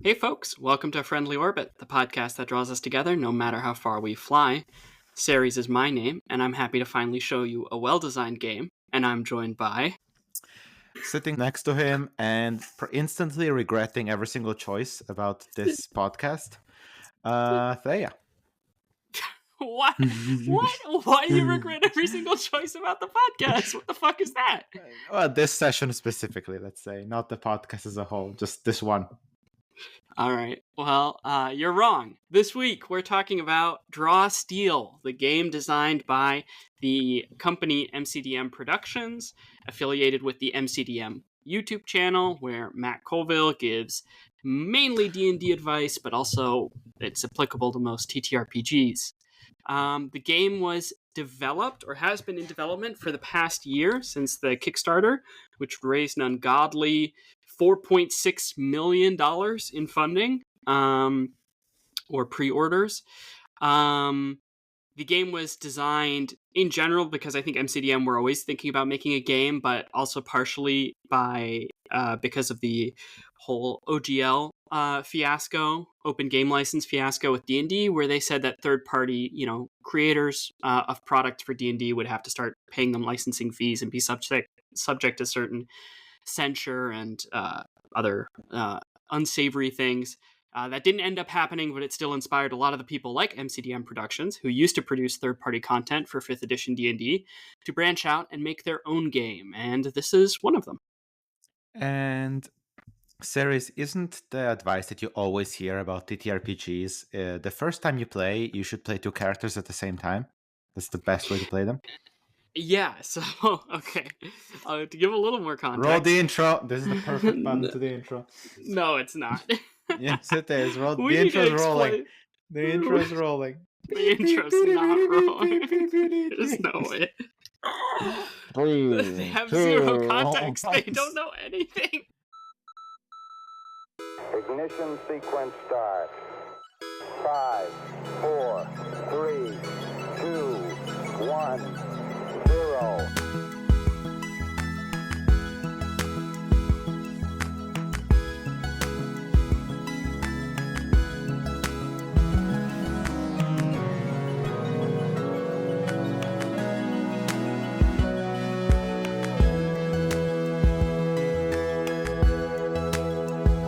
Hey folks, welcome to Friendly Orbit, the podcast that draws us together no matter how far we fly. Ceres is my name, and I'm happy to finally show you a well-designed game, and I'm joined by... Sitting next to him and instantly regretting every single choice about this podcast, Thea. What? What? Why do you regret every single choice about the podcast? What the fuck is that? Well, this session specifically, let's say, not the podcast as a whole, just this one. All right. Well, you're wrong. This week, we're talking about Draw Steel, the game designed by the company MCDM Productions, affiliated with the MCDM YouTube channel, where Matt Colville gives mainly D&D advice, but also it's applicable to most TTRPGs. The game was developed, or has been in development, for the past year since the Kickstarter, which raised an ungodly $4.6 million in funding, or pre-orders. The game was designed in general because I think MCDM were always thinking about making a game, but also partially because of the whole OGL fiasco, open game license fiasco with D&D, where they said that third-party, creators of product for D&D would have to start paying them licensing fees and be subject to certain censure and other unsavory things. That didn't end up happening, but it still inspired a lot of the people like MCDM Productions, who used to produce third-party content for 5th edition D&D, to branch out and make their own game, and this is one of them. And Ceres, isn't the advice that you always hear about TTRPGs, the first time you play, you should play two characters at the same time? That's the best way to play them? Yeah, so, okay. To give a little more context... Roll the intro. This is the perfect button to the intro. No, it's not. Yes, it is. The intro's rolling. The intro's rolling. The intro's not rolling. There's no way. They have zero context. They don't know anything. Ignition sequence start. 5, 4, 3, 2, 1, 0.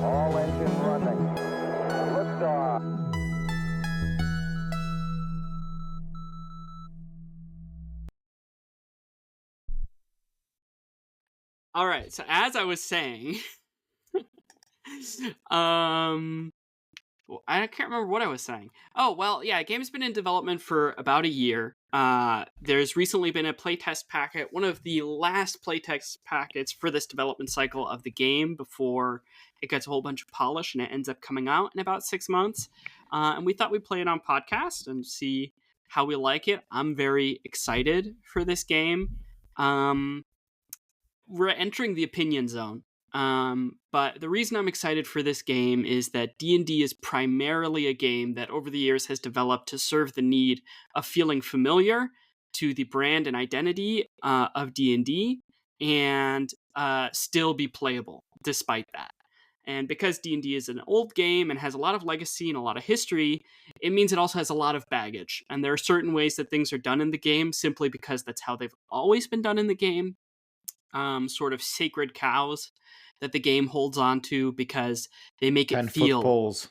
All engine running. Liftoff. All right, so as I was saying, I can't remember what I was saying. Oh, well, yeah, game's been in development for about a year. There's recently been a playtest packet, one of the last playtest packets for this development cycle of the game before it gets a whole bunch of polish and it ends up coming out in about 6 months. And we thought we'd play it on podcast and see how we like it. I'm very excited for this game. We're entering the opinion zone. But the reason I'm excited for this game is that D&D is primarily a game that over the years has developed to serve the need of feeling familiar to the brand and identity of D&D and still be playable despite that. And because D&D is an old game and has a lot of legacy and a lot of history, it means it also has a lot of baggage. And there are certain ways that things are done in the game simply because that's how they've always been done in the game. Sort of sacred cows that the game holds on to because they make it feel... 10-foot poles.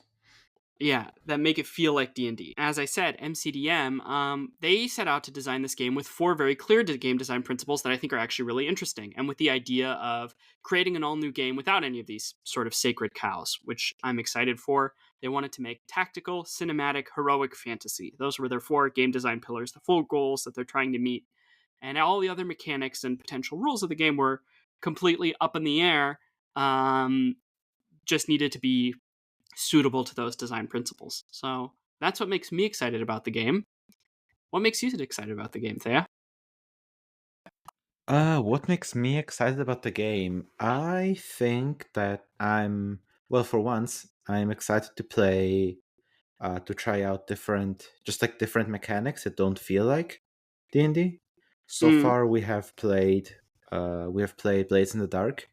Yeah, that make it feel like D&D. As I said, MCDM, they set out to design this game with 4 very clear game design principles that I think are actually really interesting, and with the idea of creating an all-new game without any of these sort of sacred cows, which I'm excited for. They wanted to make tactical, cinematic, heroic fantasy. Those were their 4 game design pillars, the full goals that they're trying to meet. And all the other mechanics and potential rules of the game were completely up in the air, just needed to be suitable to those design principles. So that's what makes me excited about the game. What makes you excited about the game, Thea? What makes me excited about the game? I think that for once, I'm excited to play, to try out different mechanics that don't feel like D&D. So far, we have played Blades in the Dark,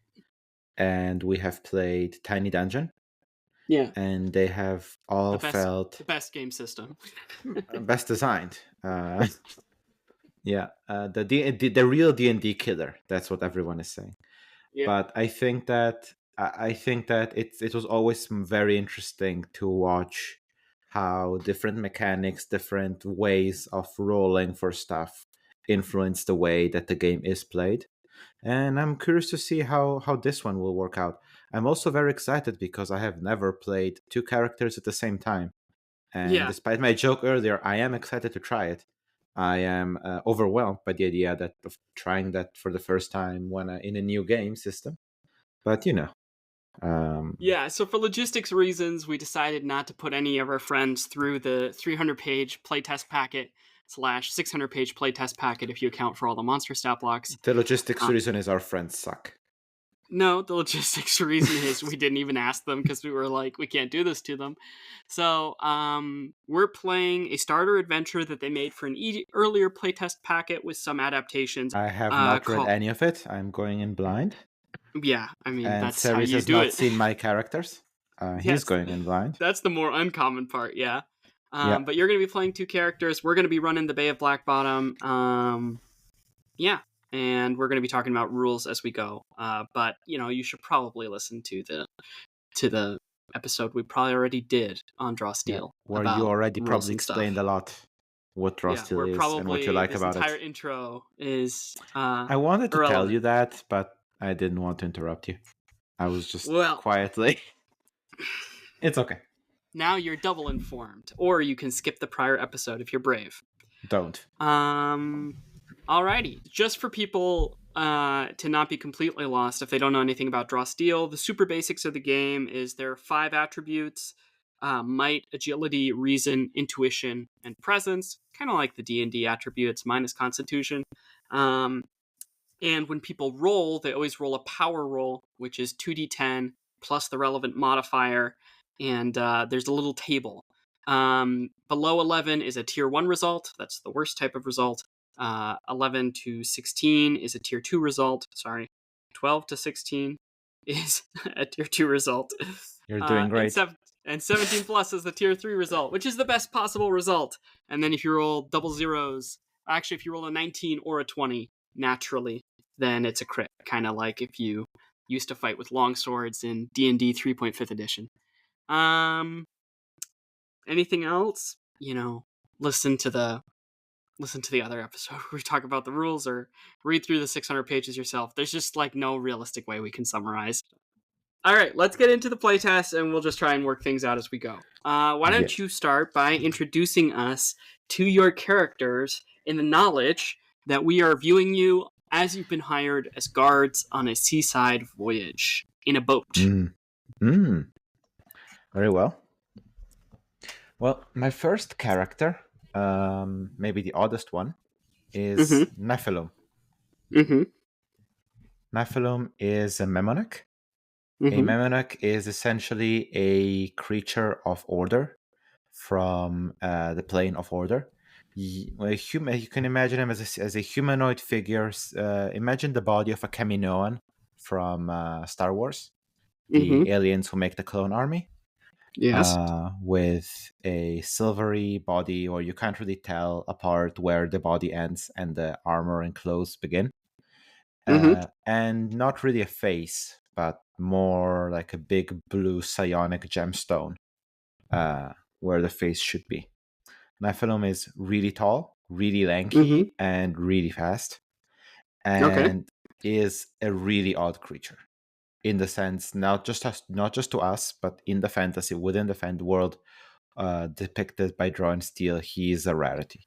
and we have played Tiny Dungeon. Yeah. and they have all felt the best game system. best designed. Yeah, the real D&D killer. That's what everyone is saying. Yeah. But I think that it was always very interesting to watch how different mechanics, different ways of rolling for stuff influence the way that the game is played. And I'm curious to see how this one will work out. I'm also very excited because I have never played two characters at the same time. And Yeah. despite my joke earlier, I am excited to try it. I am overwhelmed by the idea that of trying that for the first time when in a new game system. But Yeah, so for logistics reasons, we decided not to put any of our friends through the 300-page playtest packet / 600-page playtest packet if you account for all the monster stat blocks. the logistics reason is our friends suck. No, the logistics reason is we didn't even ask them because we were like, we can't do this to them. So we're playing a starter adventure that they made for an earlier playtest packet with some adaptations. I have not read any of it. I'm going in blind. Yeah, I mean, and that's Ceres how you has do not it. seen my characters. He's going in blind. That's the more uncommon part, yeah. Yeah. But you're going to be playing two characters. We're going to be running the Bay of Black Bottom. Yeah, and we're going to be talking about rules as we go. But you should probably listen to the episode we probably already did on Draw Steel, where you already probably explained stuff. a lot what Draw Steel is and what you like about it. This entire intro is. I wanted to irrelevant. tell you that, but I didn't want to interrupt you. I was just quietly. It's okay. Now you're double informed, or you can skip the prior episode if you're brave. Don't. Alrighty. Just for people to not be completely lost if they don't know anything about Draw Steel, the super basics of the game is there are 5 attributes: might, agility, reason, intuition, and presence. Kind of like the D&D attributes minus constitution. And when people roll, they always roll a power roll, which is 2d10 plus the relevant modifier. And there's a little table. Below 11 is a tier 1 result. That's the worst type of result. 11 to 16 is a tier 2 result. 12 to 16 is a tier 2 result. You're doing great. And 17 plus is the tier 3 result, which is the best possible result. And then if you roll double zeros, actually if you roll a 19 or a 20 naturally, then it's a crit. Kind of like if you used to fight with longswords in D&D 3.5th edition. Anything else? Listen to the other episode where we talk about the rules, or read through the 600 pages yourself. There's just no realistic way we can summarize. All right, let's get into the playtest, and we'll just try and work things out as we go. Why don't you start by introducing us to your characters in the knowledge that we are viewing you as you've been hired as guards on a seaside voyage in a boat. Very well. Well, my first character, maybe the oddest one, is Niphilum. Niphilum is a Memonach. A Memonach is essentially a creature of order from the plane of order. You can imagine him as a humanoid figure. Imagine the body of a Kaminoan from Star Wars, the aliens who make the clone army. Yes. With a silvery body, or you can't really tell apart where the body ends and the armor and clothes begin. And not really a face, but more like a big blue psionic gemstone where the face should be. Niphilum is really tall, really lanky, and really fast, and is a really odd creature. In the sense, not just to us, but in the fantasy, within the fan world depicted by Draw and Steel, he is a rarity.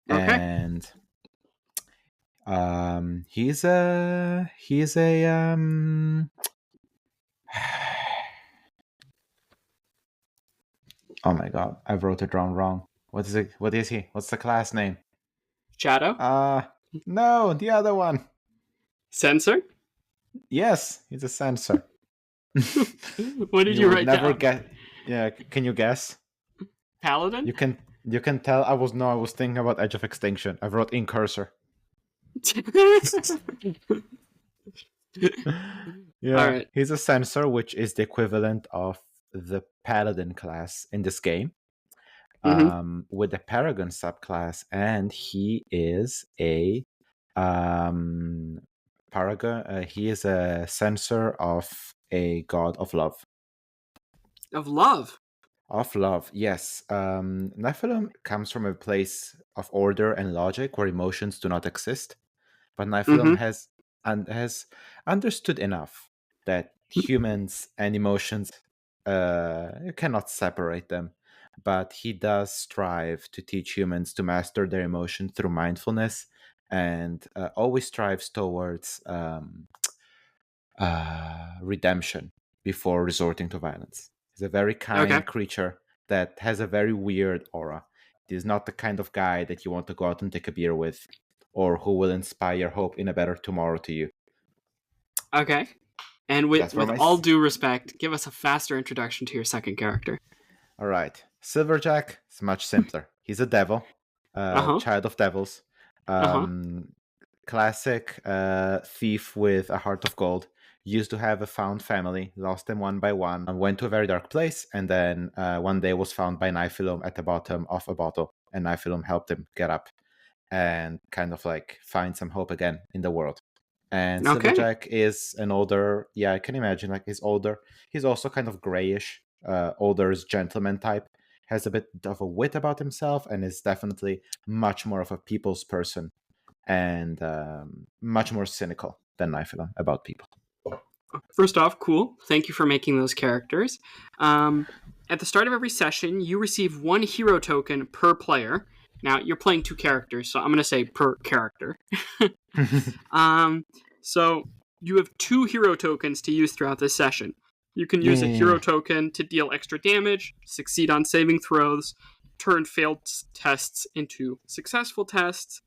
And he's a oh my god, I wrote it wrong. What is it? What is he? What's the class name? Shadow? No, the other one. Censor? Yes, he's a censor. What did you write down? Yeah, can you guess? Paladin? You can tell I was thinking about Edge of Extinction. I wrote Incursor. Yeah, all right. He's a censor, which is the equivalent of the Paladin class in this game, with the Paragon subclass, and he is a Paragon. He is a censor of a god of love. Of love. Of love, yes. Nephilim comes from a place of order and logic where emotions do not exist, but Nephilim has understood enough that humans and emotions, you cannot separate them. But he does strive to teach humans to master their emotions through mindfulness, and always strives towards redemption before resorting to violence. He's a very kind creature that has a very weird aura. He's not the kind of guy that you want to go out and take a beer with, or who will inspire hope in a better tomorrow to you. Okay. And with all due respect, give us a faster introduction to your second character. All right. Silverjack is much simpler. He's a devil, child of devils, classic thief with a heart of gold. Used to have a found family, lost them one by one, and went to a very dark place, and then one day was found by Niphilum at the bottom of a bottle, and Niphilum helped him get up and kind of like find some hope again in the world. And Silverjack is an older, I can imagine, like he's older. He's also kind of grayish, older gentleman type, has a bit of a wit about himself, and is definitely much more of a people's person, and much more cynical than Niphilum about people. First off, cool. Thank you for making those characters. At the start of every session, you receive 1 hero token per player. Now, you're playing 2 characters, so I'm going to say per character. So you have 2 hero tokens to use throughout this session. You can use a hero token to deal extra damage, succeed on saving throws, turn failed tests into successful tests,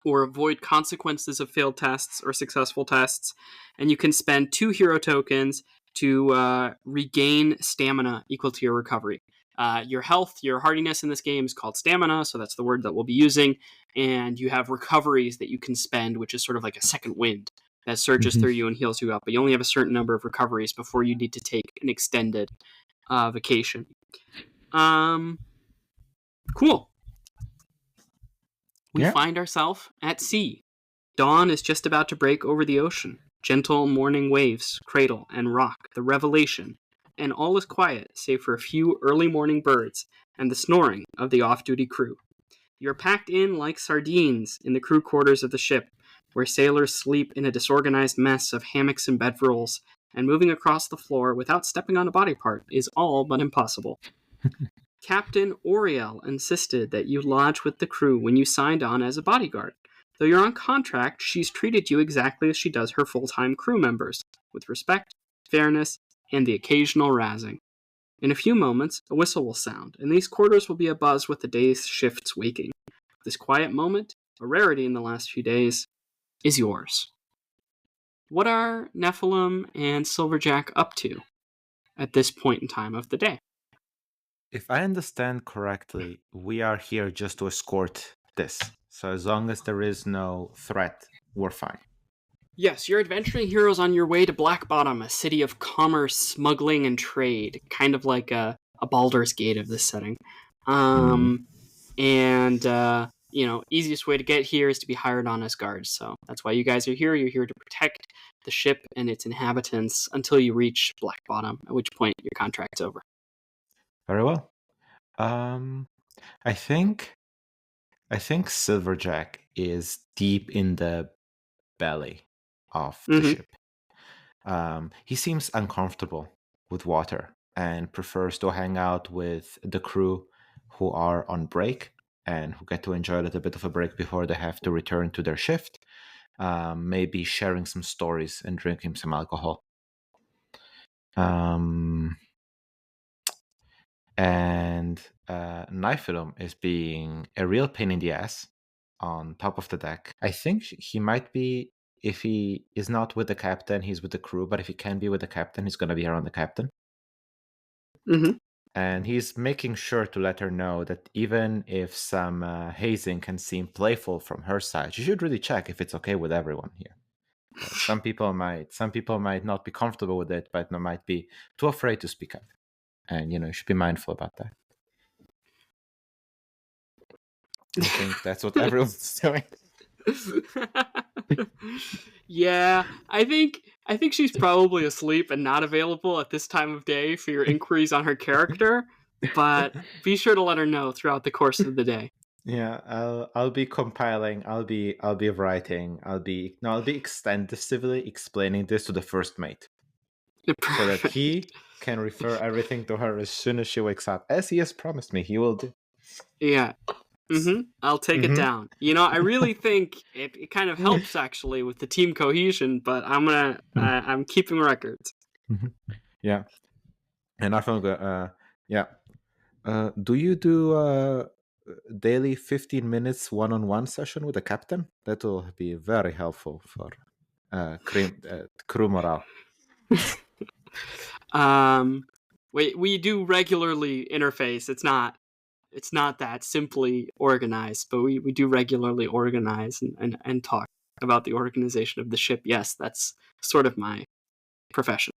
or avoid consequences of failed tests or successful tests. And you can spend 2 hero tokens to regain stamina equal to your recovery. Your health, your hardiness in this game is called stamina, so that's the word that we'll be using. And you have recoveries that you can spend, which is sort of like a second wind that surges through you and heals you up. But you only have a certain number of recoveries before you need to take an extended vacation. Cool. We find ourselves at sea. Dawn is just about to break over the ocean. Gentle morning waves cradle and rock the revelation, and all is quiet save for a few early morning birds and the snoring of the off-duty crew. You're packed in like sardines in the crew quarters of the ship, where sailors sleep in a disorganized mess of hammocks and bedrolls, and moving across the floor without stepping on a body part is all but impossible. Captain Oriel insisted that you lodge with the crew when you signed on as a bodyguard. Though you're on contract, she's treated you exactly as she does her full-time crew members, with respect, fairness, and the occasional razzing. In a few moments, a whistle will sound, and these quarters will be abuzz with the day's shifts waking. This quiet moment, a rarity in the last few days, is yours. What are Nephilim and Silverjack up to at this point in time of the day? If I understand correctly, we are here just to escort this. So as long as there is no threat, we're fine. Yes, you're adventuring heroes on your way to Black Bottom, a city of commerce, smuggling, and trade. Kind of like a Baldur's Gate of this setting. Easiest way to get here is to be hired on as guards. So that's why you guys are here. You're here to protect the ship and its inhabitants until you reach Black Bottom, at which point your contract's over. Very well. I think Silverjack is deep in the belly of the ship. He seems uncomfortable with water and prefers to hang out with the crew who are on break and who get to enjoy a little bit of a break before they have to return to their shift. Maybe sharing some stories and drinking some alcohol. And Niphilum is being a real pain in the ass on top of the deck. I think he might be, if he is not with the captain, he's with the crew, but if he can be with the captain, he's going to be around the captain. And he's making sure to let her know that even if some hazing can seem playful from her side, she should really check if it's okay with everyone here. Some people might not be comfortable with it, but they might be too afraid to speak up, and you should be mindful about that. I think that's what everyone's doing. Yeah, I think she's probably asleep and not available at this time of day for your inquiries on her character, but be sure to let her know throughout the course of the day. Yeah, I'll be compiling. I'll be writing. I'll be extensively explaining this to the first mate, so that he can refer everything to her as soon as she wakes up, as he has promised me he will do. Yeah. I'll take it Mhm. down. I really think it kind of helps actually with the team cohesion, but I'm keeping records. Yeah, and I think yeah. Do you do daily 15 minutes one-on-one session with the captain? That will be very helpful for crew morale. We do regularly interface. It's not that simply organized, but we do regularly organize and talk about the organization of the ship. Yes, that's sort of my profession.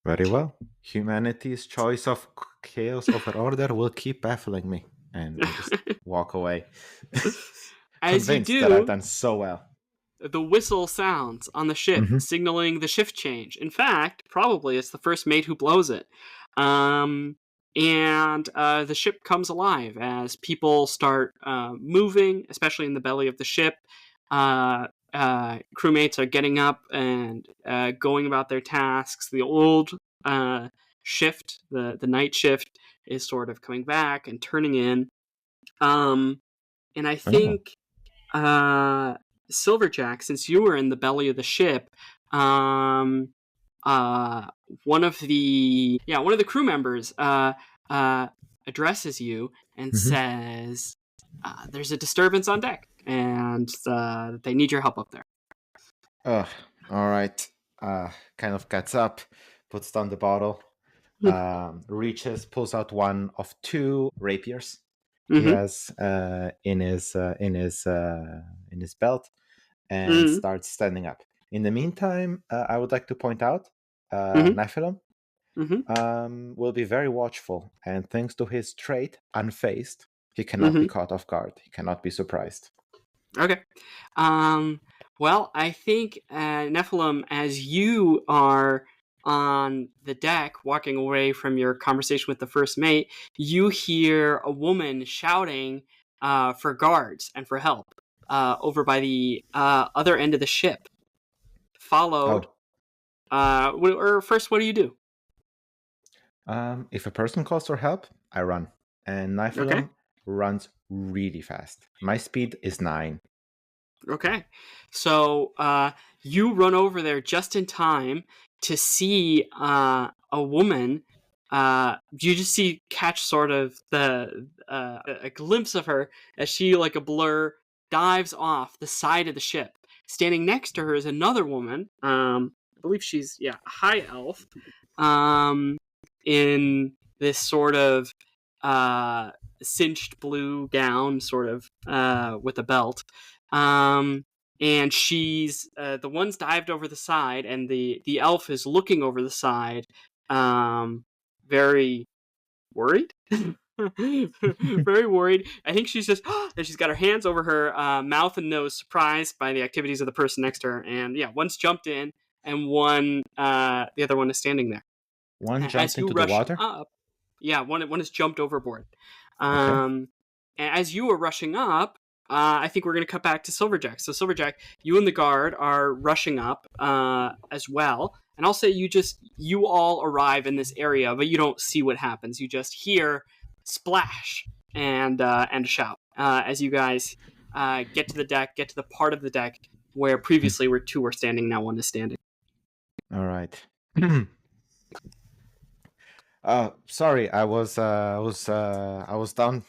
Very well. Humanity's choice of chaos over order will keep baffling me. And I just walk away. As you Convinced that I've do, done so well. the whistle sounds on the ship, signaling the shift change. In fact, probably it's the first mate who blows it. And the ship comes alive as people start moving, especially in the belly of the ship. Crewmates are getting up and going about their tasks. The old shift, the night shift, is sort of coming back and turning in. And I think Silverjack, since you were in the belly of the ship, one of the crew members addresses you and says, "There's a disturbance on deck, and they need your help up there." All right. Kind of gets up, puts down the bottle, reaches, pulls out one of two rapiers he has in his belt, and starts standing up. In the meantime, I would like to point out Niphilum will be very watchful, and thanks to his trait, unfazed, he cannot be caught off guard. He cannot be surprised. Okay. Well, I think, Nephilim, as you are on the deck walking away from your conversation with the first mate, you hear a woman shouting for guards and for help over by the other end of the ship. Followed. First, what do you do? If a person calls for help, I run. And Niphilum runs really fast. My speed is 9. Okay. So you run over there just in time to see a woman. You just catch sort of a glimpse of her as she, like a blur, dives off the side of the ship. Standing next to her is another woman. I believe she's a high elf. In this sort of cinched blue gown, sort of with a belt. And she's the one's dived over the side, and the elf is looking over the side, very worried. Very worried. I think she's just and she's got her hands over her mouth and nose, surprised by the activities of the person next to her. And one's jumped in, and the other one is standing there. One jumped into the water? Up, one has jumped overboard. And as you are rushing up, I think we're going to cut back to Silverjack. So Silverjack, you and the guard are rushing up as well. And I'll say you all arrive in this area, but you don't see what happens. You just hear splash and a shout as you guys get to the deck, get to the part of the deck where previously where two were standing, now one is standing. All right. Sorry, I was down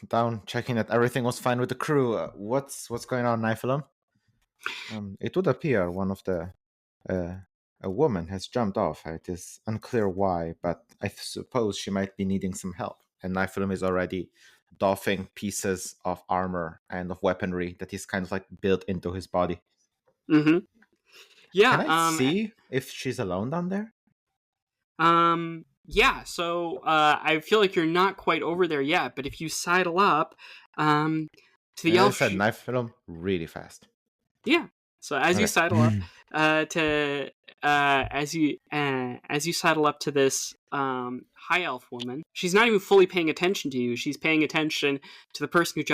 checking that everything was fine with the crew. What's going on, Niphilum? It would appear one of the a woman has jumped off. It is unclear why, but I suppose she might be needing some help. And Niphilum is already doffing pieces of armor and of weaponry that he's kind of like built into his body. Mm-hmm. Can I Yeah. see if she's alone down there? Yeah. So I feel like you're not quite over there yet, but if you sidle up, to the And I elf. said knife film really fast. Yeah. So as you Okay. sidle up as you sidle up to this high elf woman, she's not even fully paying attention to you. She's paying attention to the person who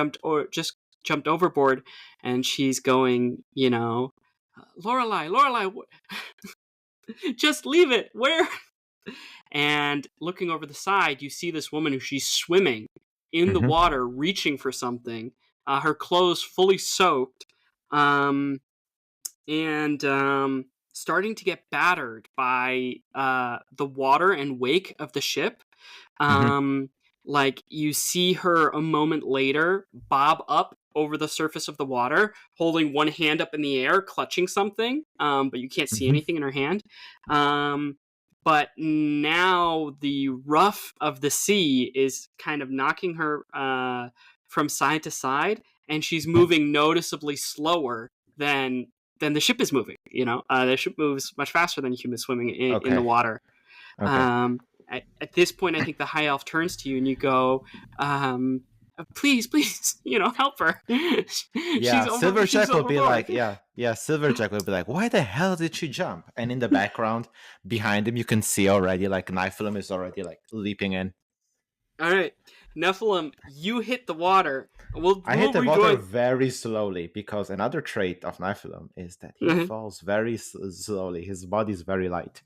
just jumped overboard, and she's going, Lorelei, just leave it. Where? And looking over the side, you see this woman who she's swimming in the Mhm. water, reaching for something. Her clothes fully soaked. And starting to get battered by the water and wake of the ship. Like you see her a moment later bob up over the surface of the water, holding one hand up in the air, clutching something, but you can't see anything in her hand. But now the rough of the sea is kind of knocking her from side to side, and she's moving noticeably slower than the ship is moving. The ship moves much faster than a human swimming in the water. Okay. At this point, I think the high elf turns to you and you go, please, help her. Yeah, Silverjack will be like, Silverjack will be like, why the hell did she jump? And in the background, behind him, you can see already, like, Niphilum is already, like, leaping in. All right. Nephilim, you hit the water. I hit the water very slowly, because another trait of Niphilum is that he falls very slowly. His body is very light.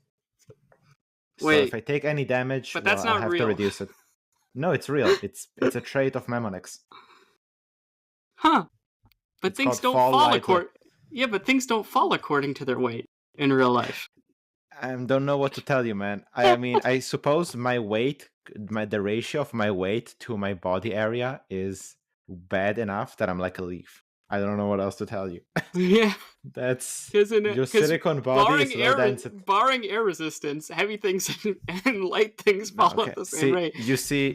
So if I take any damage, but that's not I'll have real. to reduce it. No, it's real. It's a trait of Mnemonics. Huh. But things don't fall according. Yeah, but things don't fall according to their weight in real life. I don't know what to tell you, man. I mean, I suppose my weight, the ratio of my weight to my body area is bad enough that I'm like a leaf. I don't know what else to tell you. Yeah. That's your silicon body is low density. Barring air resistance, heavy things and light things fall at the same rate. You see,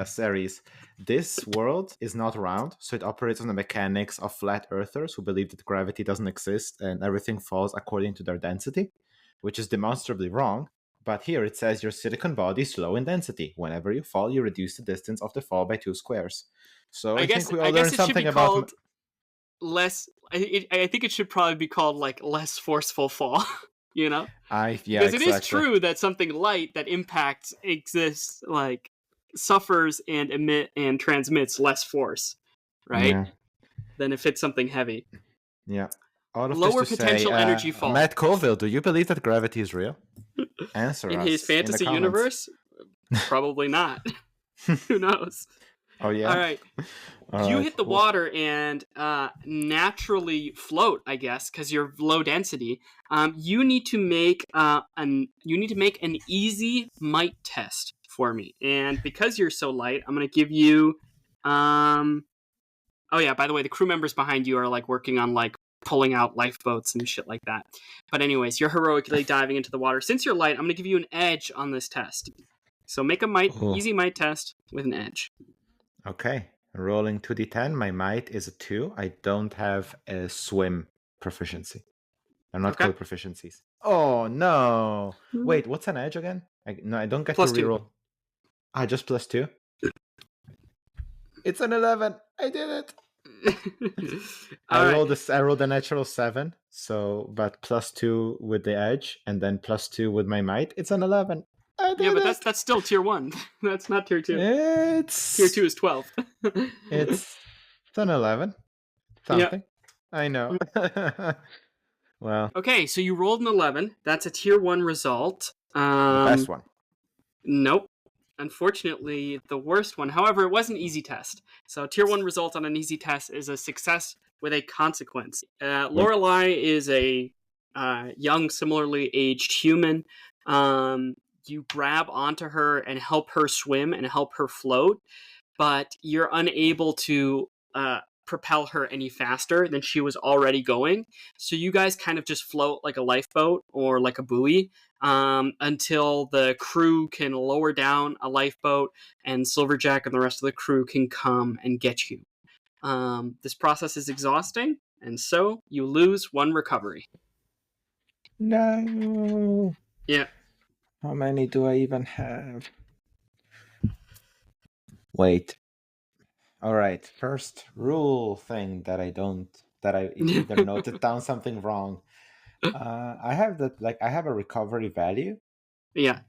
Ceres. This world is not round, so it operates on the mechanics of flat earthers who believe that gravity doesn't exist and everything falls according to their density, which is demonstrably wrong. But here it says your silicon body is low in density. Whenever you fall, you reduce the distance of the fall by 2 squares. So I think we all learned something about less. I think it should probably be called like less forceful fall. Because exactly. it is true that something light that impacts exists, like suffers and emit and transmits less force, right? Than if it's something heavy. Yeah. All of lower this to potential say, energy fall. Matt Colville, do you believe that gravity is real? Answer in us his fantasy in the universe. Probably not. Who knows? Oh yeah. All right. You hit the water and naturally float, I guess, because you're low density. You need to make an easy might test for me, and because you're so light, I'm gonna give you. Oh yeah, by the way, the crew members behind you are like working on like pulling out lifeboats and shit like that. But anyways, you're heroically diving into the water. Since you're light, I'm gonna give you an edge on this test. So make a easy might test with an edge. Okay. Rolling 2d10, my might is a 2. I don't have a swim proficiency. I'm not called proficiencies. Oh, no. Wait, what's an edge again? I don't get to reroll. Just plus 2? It's an 11. I did it. I rolled a natural 7, but plus 2 with the edge, and then plus 2 with my might. It's an 11. But that's still tier 1. That's not tier 2. Tier 2 is 12. It's an 11. Something. Yep. I know. Well. Okay, so you rolled an 11. That's a tier 1 result. The best one. Nope. Unfortunately, the worst one. However, it was an easy test. So tier 1 result on an easy test is a success with a consequence. Lorelei is a young, similarly aged human. You grab onto her and help her swim and help her float, but you're unable to propel her any faster than she was already going. So you guys kind of just float like a lifeboat or like a buoy until the crew can lower down a lifeboat and Silverjack and the rest of the crew can come and get you. This process is exhausting, and so you lose 1 recovery. No. Yeah. How many do I even have? Wait. All right. First rule thing that I either noted down something wrong. I have I have a recovery value. Yeah.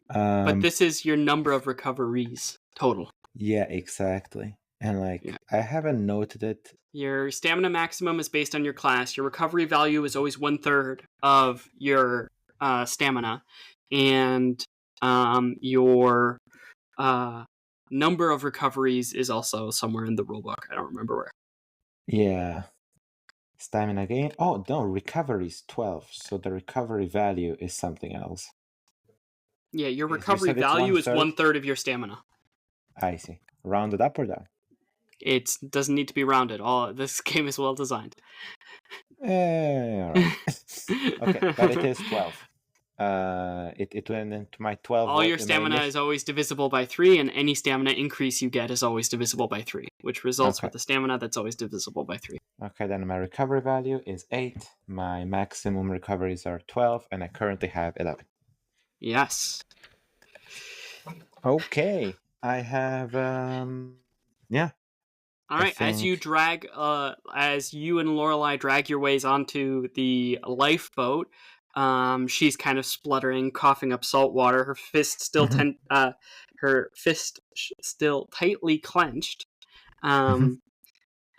But this is your number of recoveries total. Yeah, exactly. And I haven't noted it. Your stamina maximum is based on your class. Your recovery value is always 1/3 of your stamina, and your number of recoveries is also somewhere in the rulebook. I don't remember where. Yeah. Stamina gain. Oh no, recovery is 12. So the recovery value is something else. Yeah, your recovery value is 1/3 of your stamina. I see. Rounded up or down? It doesn't need to be rounded. This game is well designed. All right. Okay, but it is 12. It went into my 12. All your stamina is always divisible by 3, and any stamina increase you get is always divisible by 3, which results with a stamina that's always divisible by 3. Okay, then my recovery value is 8. My maximum recoveries are 12, and I currently have 11. Yes. Okay, I have yeah. All right, as you and Lorelei drag your ways onto the lifeboat, she's kind of spluttering, coughing up salt water. Her fist still still tightly clenched. And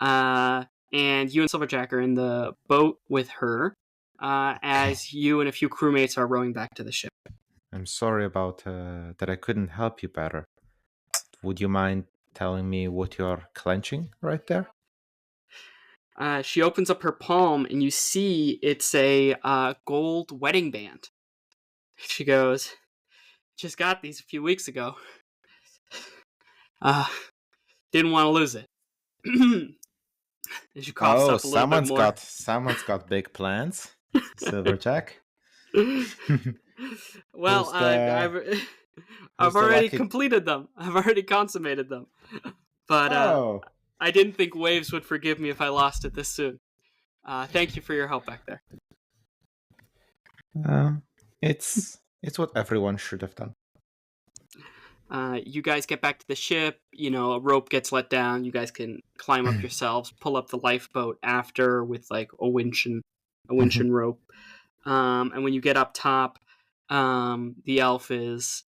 you and Silverjack are in the boat with her, as you and a few crewmates are rowing back to the ship. I'm sorry about that I couldn't help you better. Would you mind telling me what you're clenching right there? She opens up her palm, and you see it's a gold wedding band. She goes, "Just got these a few weeks ago. Didn't want to lose it." And she coughs up a little bit more. Someone's got big plans. Silverjack. Well, I've already completed them. I've already consummated them. But I didn't think Waves would forgive me if I lost it this soon. Thank you for your help back there. It's what everyone should have done. You guys get back to the ship. A rope gets let down. You guys can climb up yourselves, pull up the lifeboat after with like a winch and rope. And when you get up top, the elf is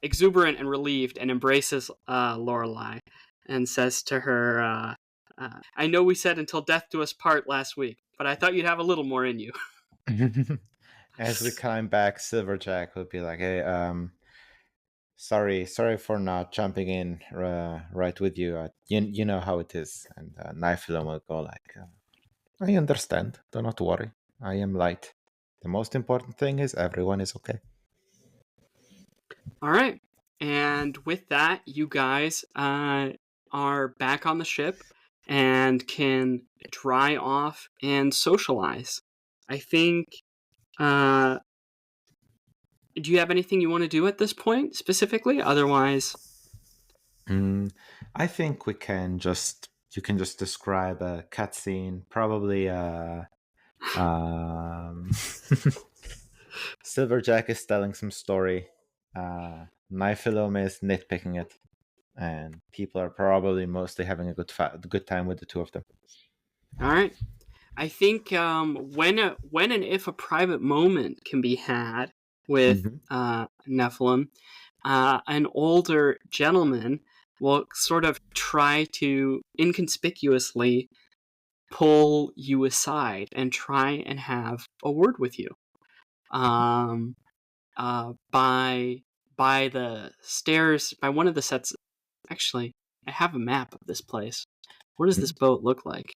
exuberant and relieved and embraces Lorelei and says to her, "I know we said until death do us part last week, but I thought you'd have a little more in you." As we climb back, Silverjack will be like, "Hey, sorry for not jumping in right with you. You know how it is." And Niphilum will go like, "I understand. Do not worry. I am light. The most important thing is everyone is okay." All right. And with that, you guys are back on the ship and can dry off and socialize. I think... do you have anything you want to do at this point, specifically? Otherwise... I think you can just describe a cutscene, probably Silverjack is telling some story. Niphilum is nitpicking it, and people are probably mostly having a good time with the two of them. All right. I think when and if a private moment can be had with Nephilim, an older gentleman will sort of try to inconspicuously pull you aside and try and have a word with you. By the stairs, by one of the sets. Actually, I have a map of this place. What does this boat look like?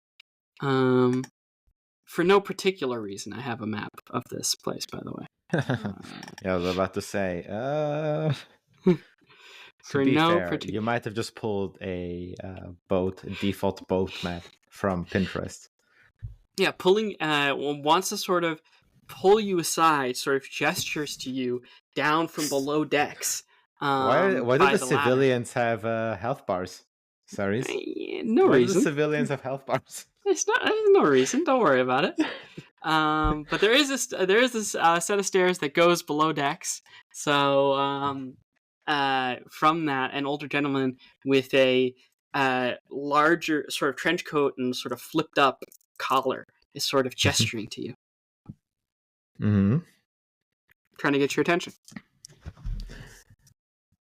For no particular reason, I have a map of this place, by the way. Yeah, I was about to say. To be fair, you might have just pulled a default boat map from Pinterest. Yeah, wants to sort of pull you aside, sort of gestures to you down from below decks. Why do the civilians ladder. have health bars? Sorry. No Why reason. do the civilians have health bars? There's no reason. Don't worry about it. But there is this set of stairs that goes below decks. So from that, an older gentleman with a larger sort of trench coat and sort of flipped up collar is sort of gesturing to you. Mm-hmm. Trying to get your attention.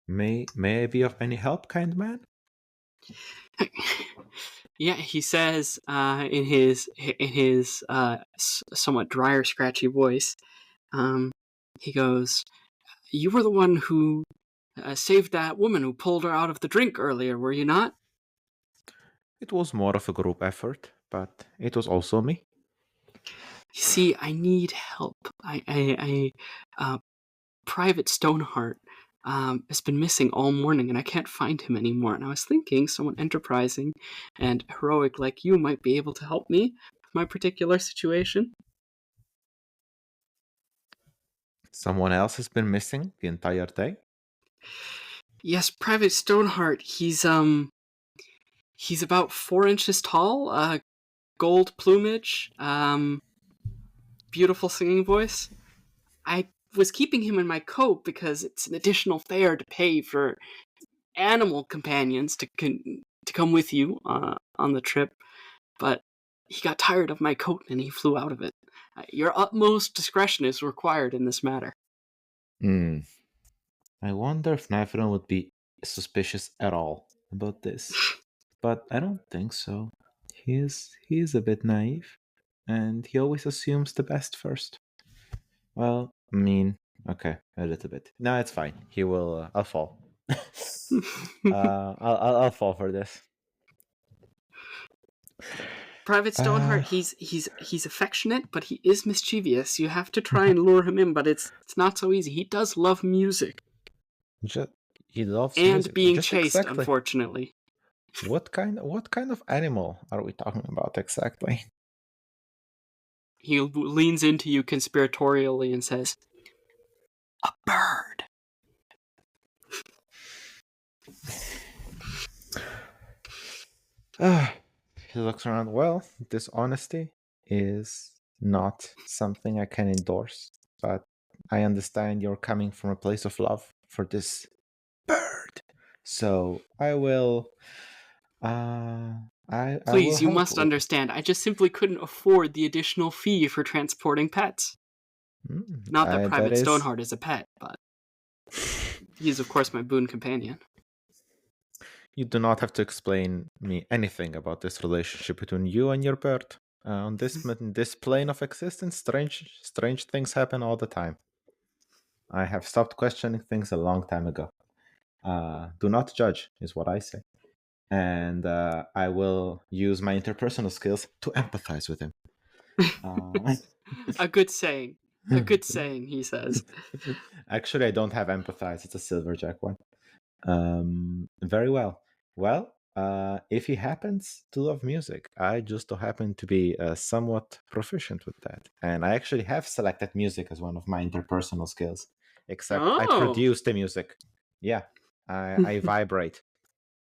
May I be of any help, kind man? Yeah, he says in his somewhat drier, scratchy voice, he goes, "You were the one who saved that woman who pulled her out of the drink earlier, were you not?" It was more of a group effort, but it was also me. You see, I need help. Private Stoneheart has been missing all morning, and I can't find him anymore. And I was thinking someone enterprising and heroic like you might be able to help me with my particular situation. Someone else has been missing the entire day? Yes, Private Stoneheart. He's about 4 inches tall, gold plumage, beautiful singing voice. I was keeping him in my coat because it's an additional fare to pay for animal companions to come with you on the trip, but he got tired of my coat and he flew out of it. Your utmost discretion is required in this matter. I wonder if Niphilum would be suspicious at all about this, but I don't think so. He is a bit naive, and he always assumes the best first. Well, I mean, okay, a little bit. No, it's fine. He will. I'll fall. I'll fall for this. Private Stoneheart, he's affectionate, but he is mischievous. You have to try and lure him in, but it's not so easy. He does love music. He loves and music. being Just chased, exactly. Unfortunately. What kind of animal are we talking about exactly? He leans into you conspiratorially and says, "A bird." He looks around. Well, this honesty is not something I can endorse, but I understand you're coming from a place of love for this bird. So I will. Please, you must understand. I just simply couldn't afford the additional fee for transporting pets. Not that Private Stoneheart is a pet, but he's of course my boon companion. You do not have to explain me anything about this relationship between you and your bird. On this plane of existence, strange things happen all the time. I have stopped questioning things a long time ago. Do not judge, is what I say. And I will use my interpersonal skills to empathize with him. A good saying. A good saying, he says. Actually, I don't have empathize. It's a Silverjack one. Very well. Well, if he happens to love music, I just happen to be somewhat proficient with that. And I actually have selected music as one of my interpersonal skills. Except I produce the music. Yeah, I vibrate.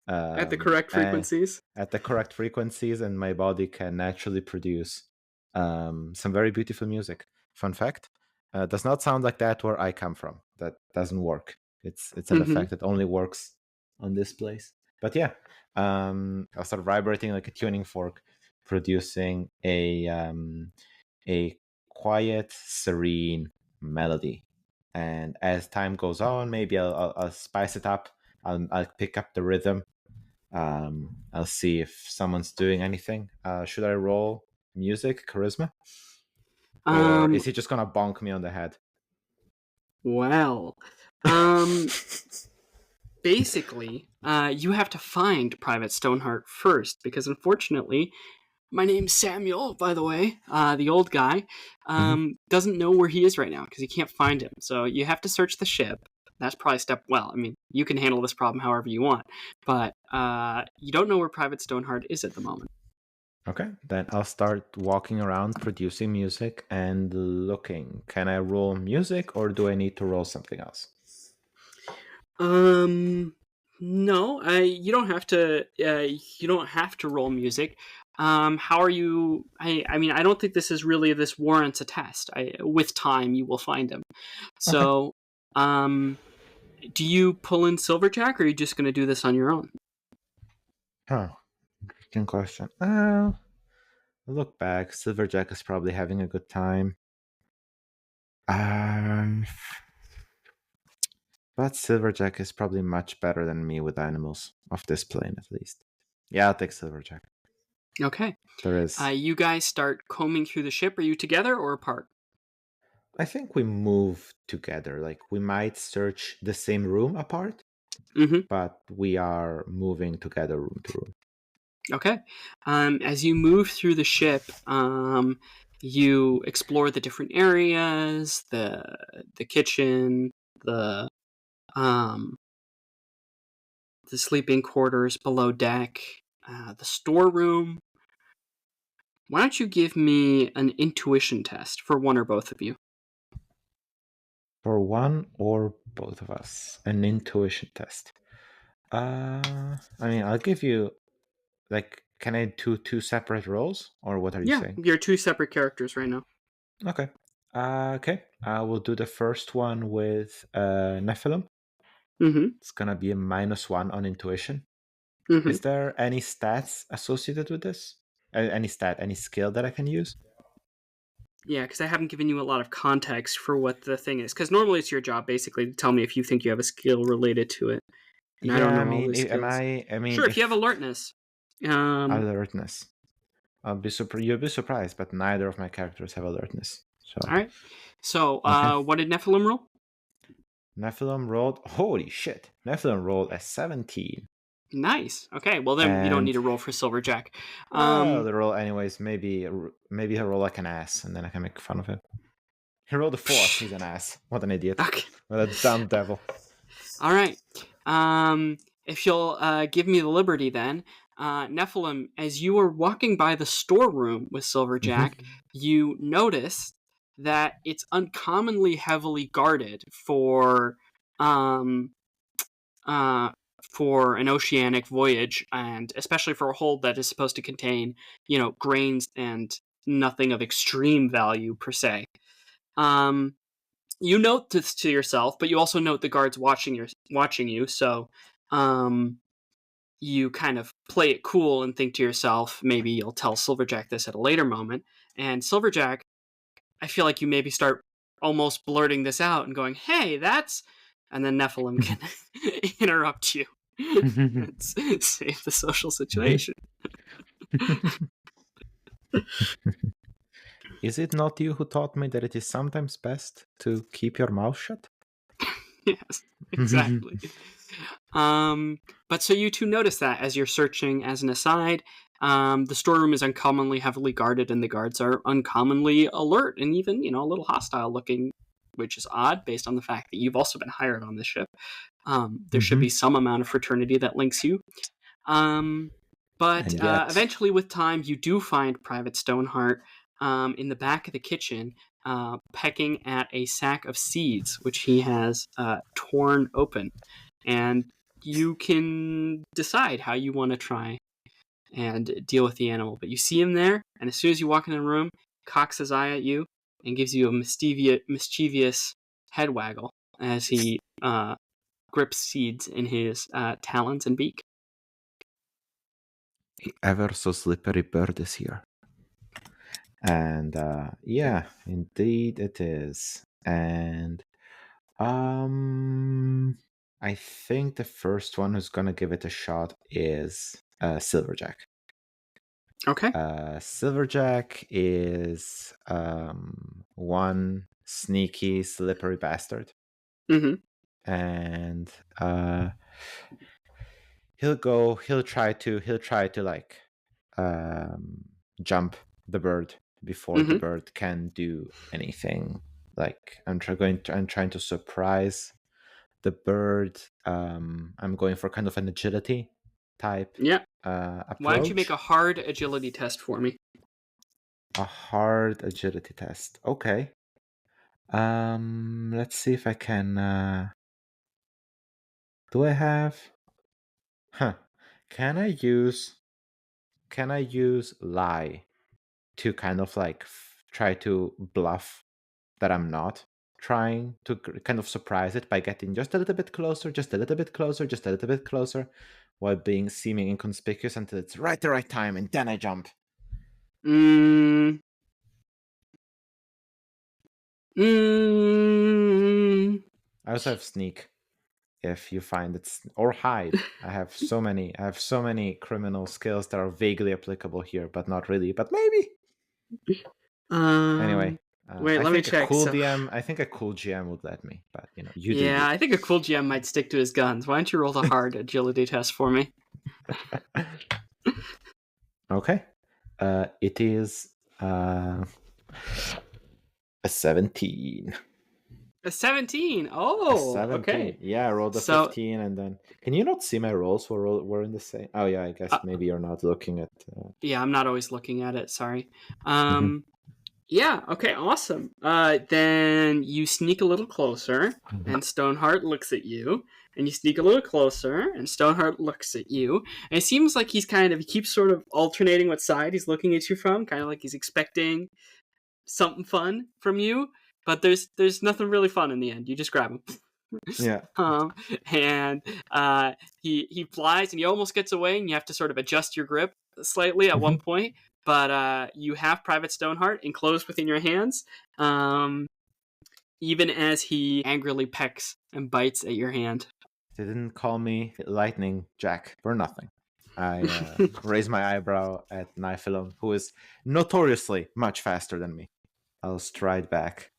At the correct frequencies? At the correct frequencies, and my body can naturally produce some very beautiful music. Fun fact, does not sound like that where I come from. That doesn't work. It's an effect that only works on this place. But yeah, I'll start vibrating like a tuning fork, producing a quiet, serene melody. And as time goes on, maybe I'll spice it up. I'll pick up the rhythm. I'll see if someone's doing anything. Should I roll music, charisma? Or is he just gonna bonk me on the head? Well, basically, you have to find Private Stoneheart first, because unfortunately, my name's Samuel, by the way, the old guy, doesn't know where he is right now, because he can't find him. So you have to search the ship. That's probably well, I mean, you can handle this problem however you want, but you don't know where Private Stoneheart is at the moment. Okay, then I'll start walking around producing music and looking. Can I roll music or do I need to roll something else? No, you don't have to. You don't have to roll music. How are you? I mean, I don't think this warrants a test. With time, you will find him. So, do you pull in Silverjack, or are you just going to do this on your own? Huh, interesting question. Look back, Silverjack is probably having a good time. But Silverjack is probably much better than me with animals, of this plane at least. Yeah, I'll take Silverjack. Okay. There is. You guys start combing through the ship. Are you together or apart? I think we move together. Like, we might search the same room apart, but we are moving together room to room. Okay. As you move through the ship, you explore the different areas, the kitchen, the sleeping quarters below deck, the storeroom. Why don't you give me an intuition test for one or both of you? For one or both of us, an intuition test. I mean, I'll give you, like, can I do two separate rolls, or what are you saying? You're two separate characters right now. Okay. Okay. I will do the first one with Nephilim. It's gonna be a -1 on intuition. Is there any stats associated with this? Any skill that I can use? Yeah, because I haven't given you a lot of context for what the thing is. Because normally it's your job basically to tell me if you think you have a skill related to it. And I don't know all the skills. Sure, if you have alertness. Alertness. You'll be surprised, but neither of my characters have alertness. So. All right. So, what did Nephilim roll? Nephilim rolled. Holy shit! Nephilim rolled a 17. Nice. Okay. Well, then you don't need to roll for Silverjack. The roll, anyways. Maybe he'll roll like an ass, and then I can make fun of him. He rolled a 4. He's an ass. What an idiot. Okay. What a dumb devil. All right. If you'll give me the liberty, then, Nephilim, as you are walking by the storeroom with Silverjack, you notice that it's uncommonly heavily guarded for an oceanic voyage, and especially for a hold that is supposed to contain, grains and nothing of extreme value per se. You note this to yourself, but you also note the guards watching you. So, you kind of play it cool and think to yourself, maybe you'll tell Silverjack this at a later moment. And Silverjack, I feel like you maybe start almost blurting this out and going, "Hey, that's," and then Nephilim can interrupt you and save the social situation. Is it not you who taught me that it is sometimes best to keep your mouth shut? Yes, exactly. But so you two notice that as you're searching as an aside, the storeroom is uncommonly heavily guarded and the guards are uncommonly alert and even, a little hostile looking, which is odd based on the fact that you've also been hired on this ship. There should be some amount of fraternity that links you. But eventually with time, you do find Private Stoneheart in the back of the kitchen, pecking at a sack of seeds, which he has torn open. And you can decide how you want to try and deal with the animal. But you see him there, and as soon as you walk in the room, cocks his eye at you and gives you a mischievous head waggle as he grips seeds in his talons and beak. Ever so slippery bird is here. And yeah, indeed it is. And I think the first one who's gonna give it a shot is Silverjack. Okay. Silverjack is one sneaky, slippery bastard. And he'll try to like jump the bird before the bird can do anything. Like I'm trying to surprise the bird, I'm going for kind of an agility type Yeah. approach. Why don't you make a hard agility test for me? A hard agility test. Okay. Let's see if I can. Do I have? Huh. Can I use lie to kind of like try to bluff that I'm not trying to kind of surprise it by getting just a little bit closer, just a little bit closer, just a little bit closer, while being seeming inconspicuous until it's right the right time, and then I jump. Mm. I also have sneak. If you find it's or hide, I have so many criminal skills that are vaguely applicable here, but not really. But maybe. Anyway, Wait, let me check. I think a cool GM would let me, but you do you. I think a cool GM might stick to his guns. Why don't you roll the hard agility test for me? Okay. It is a 17. A 17. Oh, 17. okay. Yeah, I rolled a 15, and then can you not see my rolls? We're in the same. Oh yeah, I guess maybe you're not looking at. Yeah, I'm not always looking at it. Sorry. Mhm. Yeah. Okay. Awesome. Then you sneak a little closer, and Stoneheart looks at you. And you sneak a little closer, and Stoneheart looks at you. And it seems like he keeps sort of alternating what side he's looking at you from, kind of like he's expecting something fun from you. But there's nothing really fun in the end. You just grab him. Yeah. And he flies, and he almost gets away, and you have to sort of adjust your grip slightly at one point. But you have Private Stoneheart enclosed within your hands, even as he angrily pecks and bites at your hand. They didn't call me Lightning Jack for nothing. I raise my eyebrow at Niphilum, who is notoriously much faster than me. I'll stride back.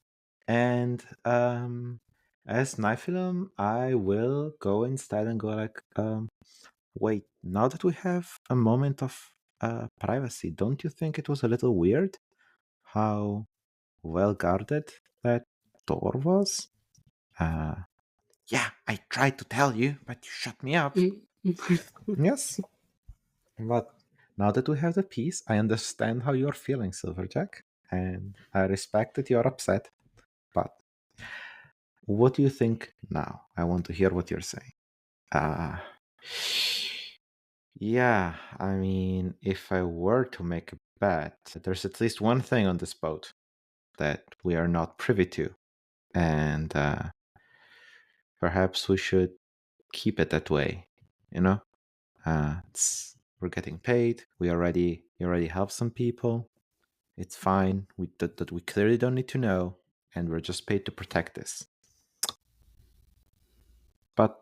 And as Niphilum, I will go instead and go like, wait, now that we have a moment of privacy, don't you think it was a little weird how well guarded that door was? Yeah, I tried to tell you, but you shut me up. Yes. But now that we have the peace, I understand how you're feeling, Silverjack. And I respect that you're upset. But what do you think now? I want to hear what you're saying. Yeah, I mean, if I were to make a bet, there's at least one thing on this boat that we are not privy to. And perhaps we should keep it that way, you know? We're getting paid. We already helped some people. It's fine. That we clearly don't need to know, and we're just paid to protect this. But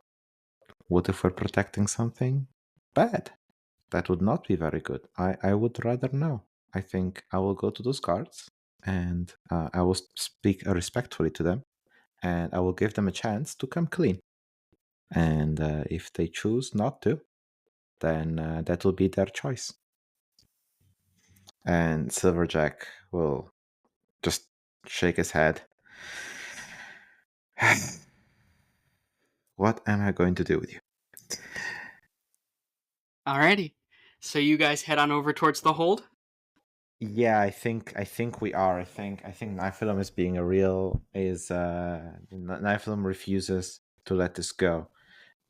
what if we're protecting something bad? That would not be very good. I would rather know. I think I will go to those guards, and I will speak respectfully to them, and I will give them a chance to come clean. And if they choose not to, then that will be their choice. And Silverjack will just shake his head. What am I going to do with you? Alrighty. So you guys head on over towards the hold? Yeah, I think we are. I think Niphilum is being Niphilum refuses to let this go.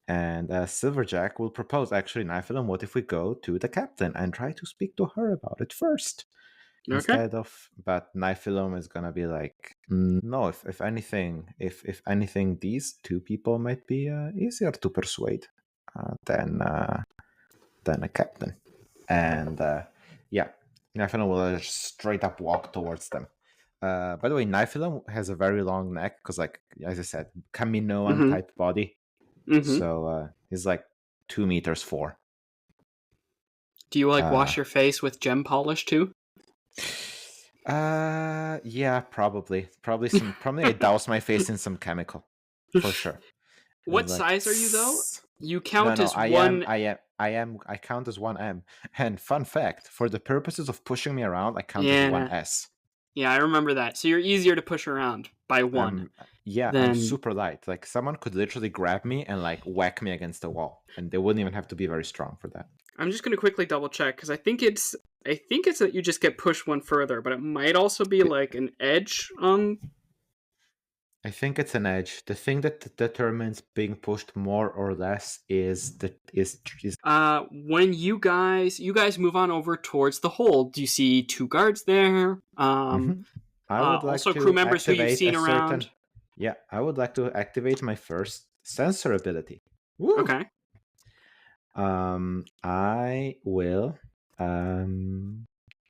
And Silverjack will propose, actually, Niphilum, what if we go to the captain and try to speak to her about it first? Okay. But Niphilum is gonna be like, no, if anything, these two people might be easier to persuade than a captain. And yeah, Niphilum will just straight up walk towards them. By the way, Niphilum has a very long neck because, like, as I said, Kaminoan type body. So he's like 2 meters 4. Do you wash your face with gem polish too? Yeah, probably I douse my face in some chemical for sure. What size are you though? You count as one. I count as 1M. And fun fact, for the purposes of pushing me around, I count as 1S. Yeah, I remember that. So you're easier to push around by one I'm than. super light. Like someone could literally grab me and like whack me against the wall, and they wouldn't even have to be very strong for that. I'm just gonna quickly double check because I think it's that you just get pushed one further, but it might also be like an edge on. I think it's an edge. The thing that determines being pushed more or less is When you guys move on over towards the hold, you see two guards there. Mhm. I would like Also to crew members who you've activate seen a around. certain. Yeah, I would like to activate my first sensor ability. Woo! Okay. I will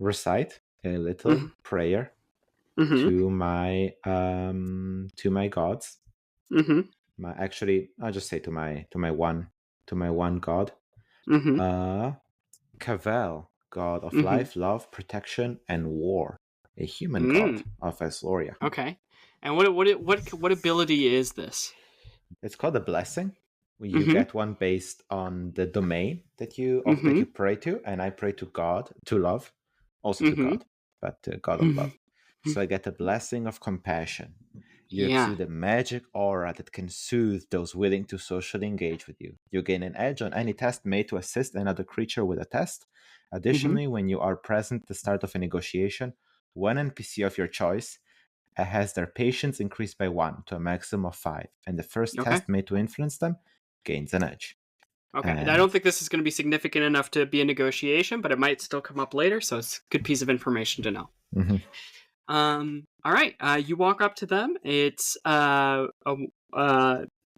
recite a little prayer Mm-hmm. to my gods. Mm-hmm. I'll just say to my one god. Mm-hmm. Kavel, god of Mm-hmm. life, love, protection, and war, a human god Mm. of Asloria. Okay. And what ability is this? It's called a blessing. You Mm-hmm. get one based on the domain that you Mm-hmm. pray to, and I pray to God, to love, also to Mm-hmm. God, but to God of love. Mm-hmm. So I get a blessing of compassion. You Yeah. exude a magic aura that can soothe those willing to socially engage with you. You gain an edge on any test made to assist another creature with a test. Mm-hmm. Additionally, when you are present at the start of a negotiation, one NPC of your choice has their patience increased by 1 to a maximum of 5, and the first Okay. test made to influence them gains an edge. Okay. And I And don't think this is going to be significant enough to be a negotiation, but it might still come up later, so it's a good piece of information to know. mhm. All right. You walk up to them. It's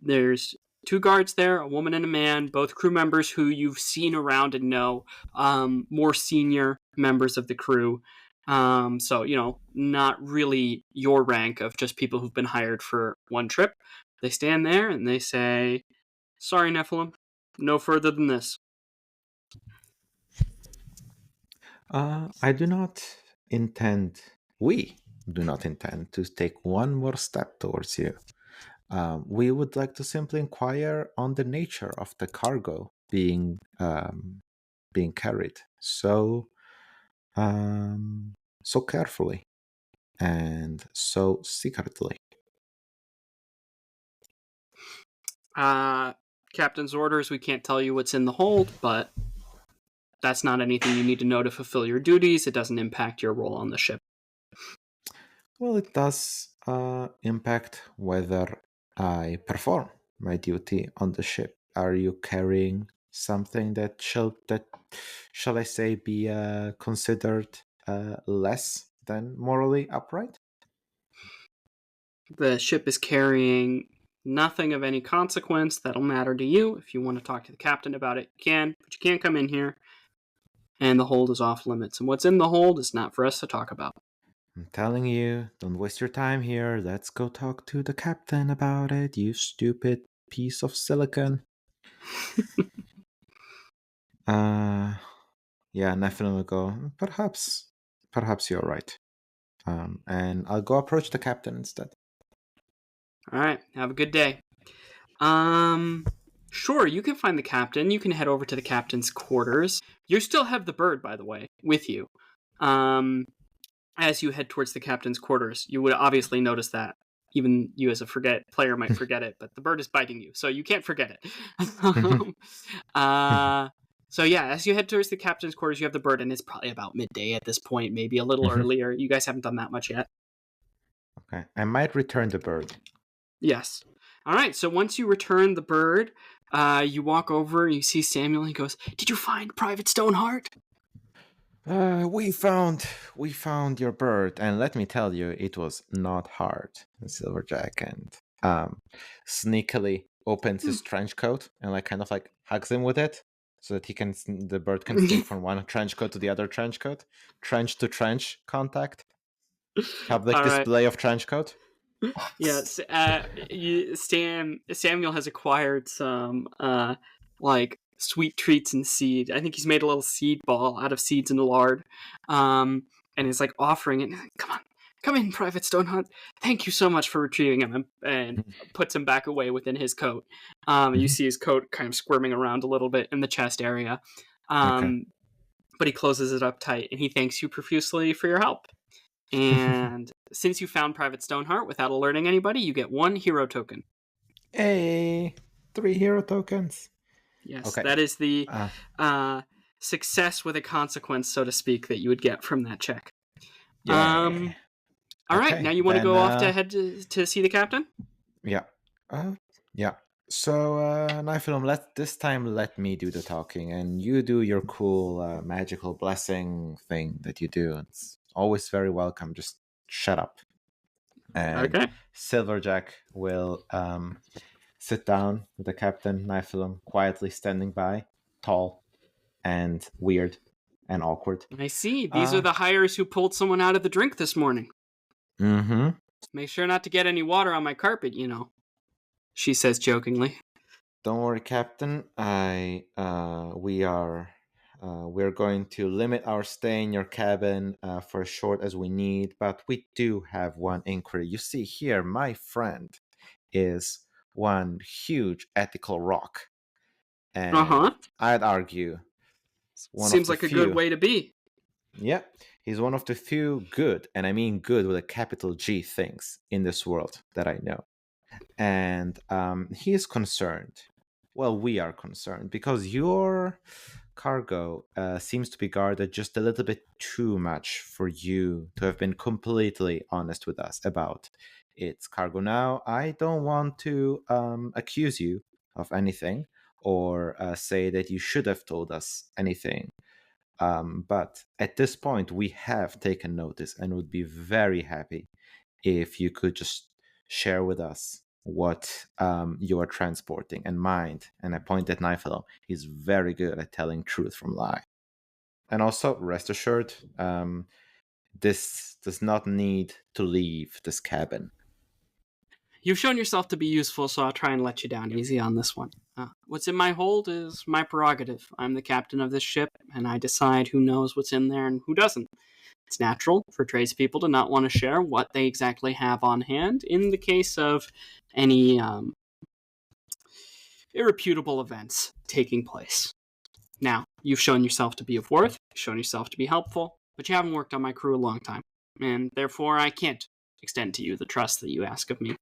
there's two guards there, a woman and a man, both crew members who you've seen around and know, more senior members of the crew. So not really your rank of just people who've been hired for one trip. They stand there and they say, "Sorry, Nephilim, no further than this." I do not intend, we do not intend to take one more step towards you. We would like to simply inquire on the nature of the cargo being carried so carefully and so secretly. Captain's orders. We can't tell you what's in the hold, but that's not anything you need to know to fulfill your duties. It doesn't impact your role on the ship. Well, it does impact whether I perform my duty on the ship. Are you carrying something that shall I say be considered less than morally upright? The ship is carrying nothing of any consequence that'll matter to you. If you want to talk to the captain about it, you can, but you can't come in here. And the hold is off limits. And what's in the hold is not for us to talk about. I'm telling you, don't waste your time here. Let's go talk to the captain about it, you stupid piece of silicon. Yeah, Nephilim will go, perhaps you're right. And I'll go approach the captain instead. All right, have a good day. Sure, you can find the captain. You can head over to the captain's quarters. You still have the bird, by the way, with you. As you head towards the captain's quarters, you would obviously notice that. Even you as a player might forget it, but the bird is biting you, so you can't forget it. So yeah, as you head towards the captain's quarters, you have the bird, and it's probably about midday at this point, maybe a little earlier. You guys haven't done that much yet. Okay, I might return the bird. Yes. All right, so once you return the bird, you walk over and you see Samuel, and he goes, "Did you find Private Stoneheart?" We found your bird, and let me tell you, it was not hard. Silverjack and sneakily opens his trench coat and like kind of like hugs him with it, so that the bird can sneak from one trench coat to the other trench coat, trench to trench contact. Public All right. display of trench coat. Yes. Samuel has acquired some like sweet treats and seed. I think he's made a little seed ball out of seeds and lard, and is like offering it. Come in, Private Stoneheart. Thank you so much for retrieving him, and puts him back away within his coat. You see his coat kind of squirming around a little bit in the chest area, Okay. but he closes it up tight and he thanks you profusely for your help. And since you found Private Stoneheart without alerting anybody, you get 1 hero token. Hey, 3 hero tokens. Yes, Okay. that is the success with a consequence, so to speak, that you would get from that check. Yeah. All right, Okay, now you want to then, go off to head to see the captain? Yeah. Yeah. So, Niphilum, this time let me do the talking, and you do your cool magical blessing thing that you do. It's always very welcome. Just shut up. And Okay. Silverjack will sit down with the captain, Niphilum, quietly standing by, tall and weird and awkward. I see. These are the hires who pulled someone out of the drink this morning. Mm-hmm. Make sure not to get any water on my carpet, she says jokingly. Don't worry, Captain. We're going to limit our stay in your cabin for as short as we need, but we do have one inquiry. You see here, my friend is one huge ethical rock, and I'd argue one Seems of the like few. a good way to be. Yeah, he's one of the few good, and I mean good with a capital G, things in this world that I know. And he is concerned. Well, we are concerned because your cargo seems to be guarded just a little bit too much for you to have been completely honest with us about its cargo. Now, I don't want to accuse you of anything or say that you should have told us anything. But at this point, we have taken notice and would be very happy if you could just share with us what you are transporting and mind. And I point at Niphilum. He's very good at telling truth from lie. And also, rest assured, this does not need to leave this cabin. You've shown yourself to be useful, so I'll try and let you down easy on this one. What's in my hold is my prerogative. I'm the captain of this ship, and I decide who knows what's in there and who doesn't. It's natural for tradespeople to not want to share what they exactly have on hand in the case of any irreputable events taking place. Now, you've shown yourself to be of worth, you've shown yourself to be helpful, but you haven't worked on my crew a long time, and therefore I can't extend to you the trust that you ask of me.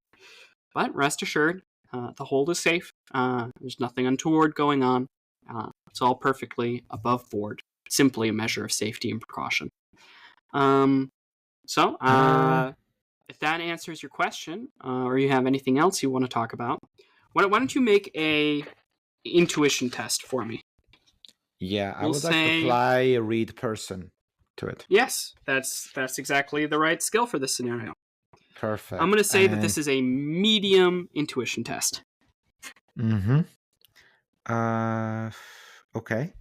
But rest assured, the hold is safe. There's nothing untoward going on. It's all perfectly above board. Simply a measure of safety and precaution. So, if that answers your question, or you have anything else you want to talk about, why don't you make a intuition test for me? Yeah, I would like to apply a read person to it. Yes, that's exactly the right skill for this scenario. Perfect. I'm going to say that this is a medium intuition test. Mm-hmm. Okay.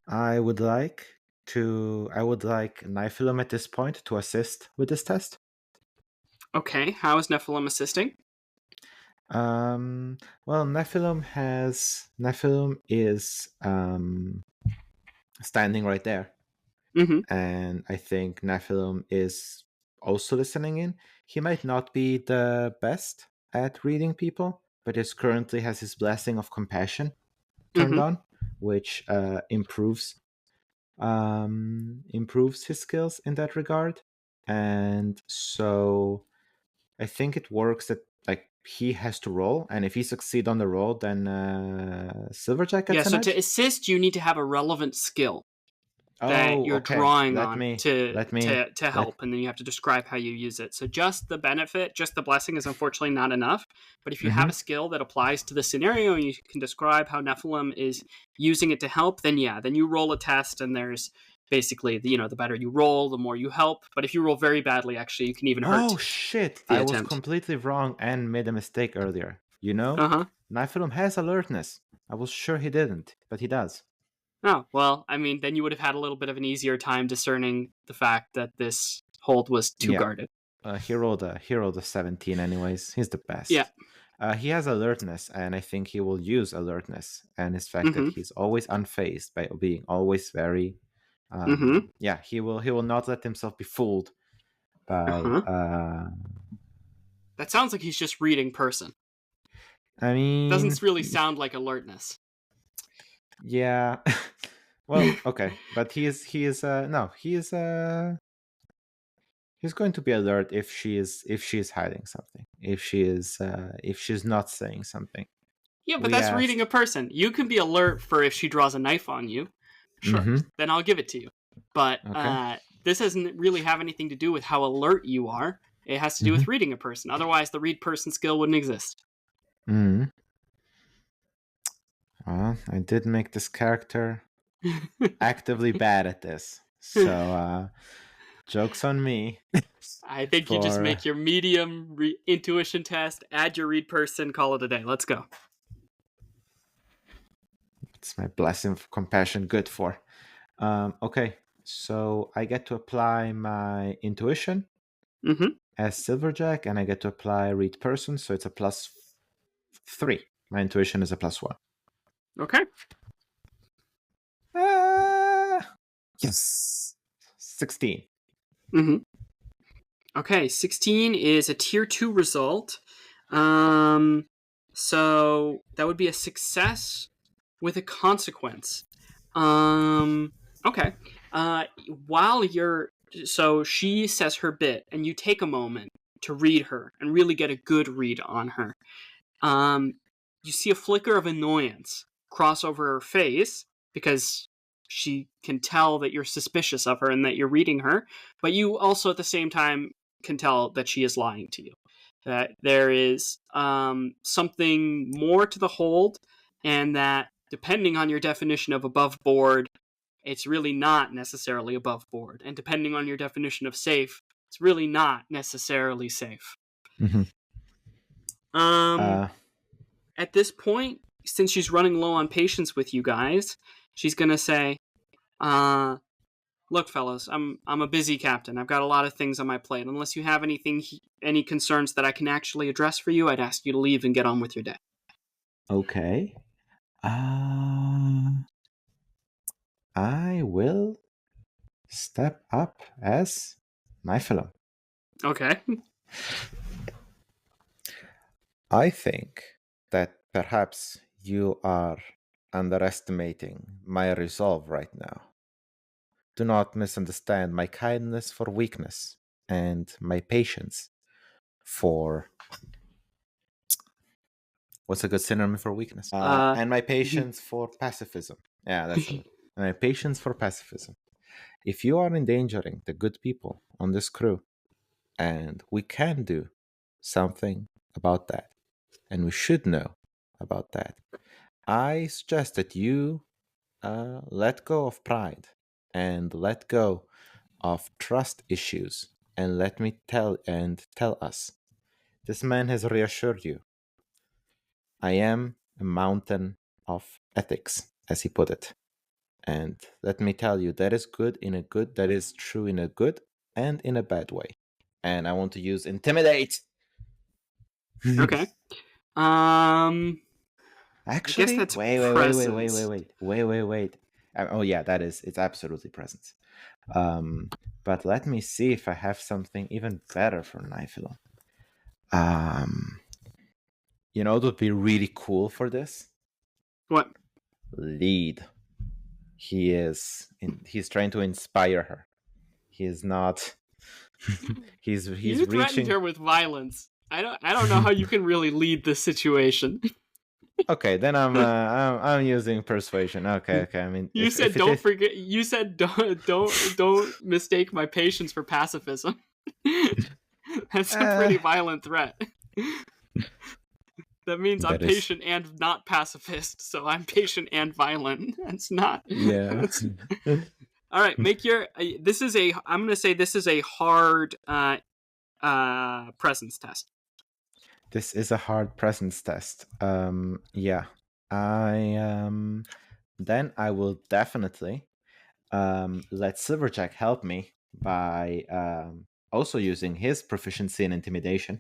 I would like Niphilum at this point to assist with this test. Okay, how is Niphilum assisting? Well, Niphilum is standing right there. Mm-hmm. And I think Niphilum is also listening in. He might not be the best at reading people, but he currently has his blessing of compassion turned on, which improves his skills in that regard. And so I think it works that he has to roll, and if he succeeds on the roll, then Silverjack gets an edge. To assist, you need to have a relevant skill that you're drawing on to help, and then you have to describe how you use it. So just the benefit, just the blessing is unfortunately not enough. But if you have a skill that applies to the scenario and you can describe how Nephilim is using it to help, then you roll a test, and there's basically the better you roll, the more you help. But if you roll very badly, actually, you can even hurt. Oh shit! I was completely wrong and made a mistake earlier. Nephilim has alertness. I was sure he didn't, but he does. Oh, well, I mean, then you would have had a little bit of an easier time discerning the fact that this hold was too guarded. He rolled a 17 anyways. He's the best. Yeah. He has alertness, and I think he will use alertness and his fact that he's always unfazed by being always very... Yeah, he will not let himself be fooled by... That sounds like he's just reading person. I mean... Doesn't really sound like alertness. Yeah. Well, okay, but he is He's going to be alert if she is hiding something. If she's not saying something. Yeah, but We that's reading a asked. person. You can be alert for if she draws a knife on you. Sure, Mm-hmm. then I'll give it to you. But Okay. this doesn't really have anything to do with how alert you are. It has to do with reading a person. Otherwise, the read person skill wouldn't exist. Mm-hmm. Well, I did make this character actively bad at this, so joke's on me. I think you just make your medium intuition test, add your read person, call it a day. Let's go. It's my blessing of compassion good for. Okay, so I get to apply my intuition as Silverjack, and I get to apply read person, so it's a +3. My intuition is a +1. Okay. Yes. 16. Okay, 16 is a tier 2 result. So that would be a success with a consequence. Okay. So she says her bit, and you take a moment to read her and really get a good read on her. You see a flicker of annoyance cross over her face because she can tell that you're suspicious of her and that you're reading her, but you also at the same time can tell that she is lying to you. That there is something more to the hold, and that depending on your definition of above board, it's really not necessarily above board. And depending on your definition of safe, it's really not necessarily safe. Mm-hmm. At this point, since she's running low on patience with you guys, she's going to say, look, fellas, I'm a busy captain. I've got a lot of things on my plate. Unless you have any concerns that I can actually address for you, I'd ask you to leave and get on with your day. Okay. I will step up as Niphilum. Okay. I think that perhaps you are underestimating my resolve right now. Do not misunderstand my kindness for weakness and my patience for... What's a good synonym for weakness? And my patience for pacifism. Yeah, that's it. And my patience for pacifism. If you are endangering the good people on this crew, and we can do something about that, and we should know about that, I suggest that you let go of pride and let go of trust issues, and let me tell us. This man has reassured you. I am a mountain of ethics, as he put it. And let me tell you, that is good in a good, that is true in a good and in a bad way. And I want to use intimidate. Okay. Actually, I guess that's wait. Oh yeah, it's absolutely presence. But let me see if I have something even better for Niphilum. You know what would be really cool for this? What? Lead. He's trying to inspire her. He is not. he's You threatened reaching her with violence. I don't know how you can really lead this situation. Okay, then I'm using persuasion. Okay. I mean, You said don't forget. You said don't mistake my patience for pacifism. That's a pretty violent threat. That means I'm patient and not pacifist, so I'm patient and violent. That's not. Yeah. All right, make your. This is a. I'm going to say this is a hard presence test. This is a hard presence test. Yeah. Then I will definitely let Silverjack help me by also using his proficiency in intimidation.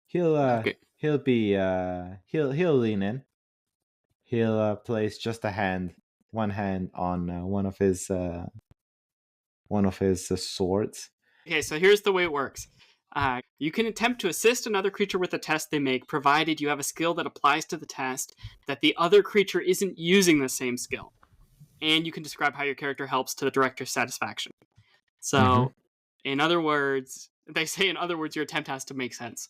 He'll lean in. He'll place just one hand on one of his swords. Okay, so here's the way it works. You can attempt to assist another creature with a test they make, provided you have a skill that applies to the test that the other creature isn't using the same skill. And you can describe how your character helps to the director's satisfaction. So, in other words, they say in other words, your attempt has to make sense.